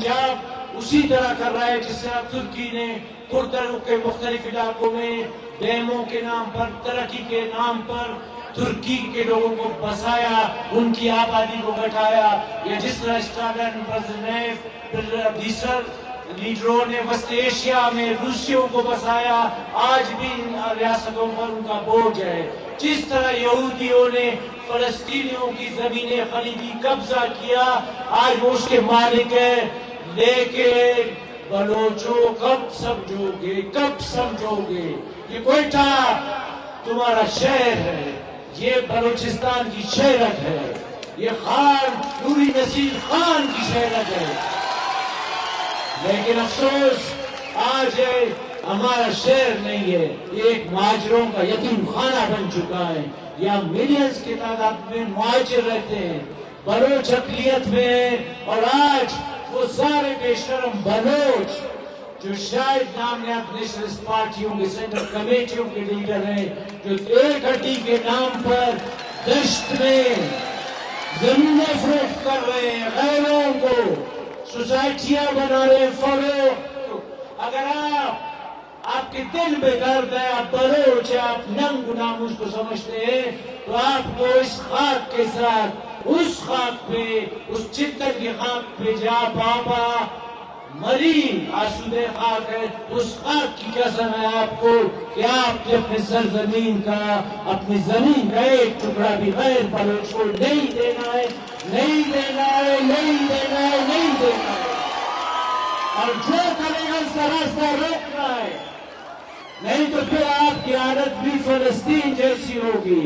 पंजाब उसी तरह कर रहा है जिस तरह तुर्की ने कुर्दों के मुख्तलिफ इलाकों में डैमों के नाम पर, तरक्की के नाम पर तुर्की के लोगों को बसाया, उनकी आबादी को घटाया। या जिस तरह स्टालिन, ब्रेज़नेव, दीसर लीडरों ने वस्त एशिया में रूसियों को बसाया, आज भी इन रियासतों पर उनका बोझ है। जिस तरह यहूदियों ने फलस्तीनियों की जमीनें खरीदी, कब्जा किया, आज वो उसके मालिक है। लेकिन बलोचों कब समझोगे, कब समझोगे? ये कोयटा तुम्हारा शहर है, ये बलूचिस्तान की शहरत है, ये खान नूरी नसीर खान की शहरत है। लेकिन अफसोस आज हमारा शहर नहीं है, ये एक मुहाजिरों का यतीम खाना बन चुका है। यहाँ मिलियंस की तादाद में मुहाजिर रहते हैं, बलोच अक़लियत में है। और आज वो सारे बेशरम बलोच जो शायद नामयाब नेशनलिस्ट पार्टियों के सेंट्रल कमेटियों के लीडर हैं, जो एक हड्डी के नाम पर दश्त में जमीनें फरोख्त कर रहे हैं, गैरों को सोसाइटियां बना रहे हैं फरोख्त। अगर आपके दिल में दर्द है, आप बलोच है, आप नंग नामूस को समझते हैं, तो आपको इस खाक के साथ उस खाक पे, उस चित्तन की खाक पे जहाँ बाबा मरी आसूदे खाक है, उस खाक की कसम है आपको कि आपने अपने सरजमीन का, अपनी जमीन का एक टुकड़ा भी गैर बलोच को नहीं देना है, नहीं देना है, नहीं देना है, नहीं देना है। और जो करेगा उसका रास्ता रोकना है, नहीं तो फिर आपकी हालत भी फलस्तीन जैसी होगी।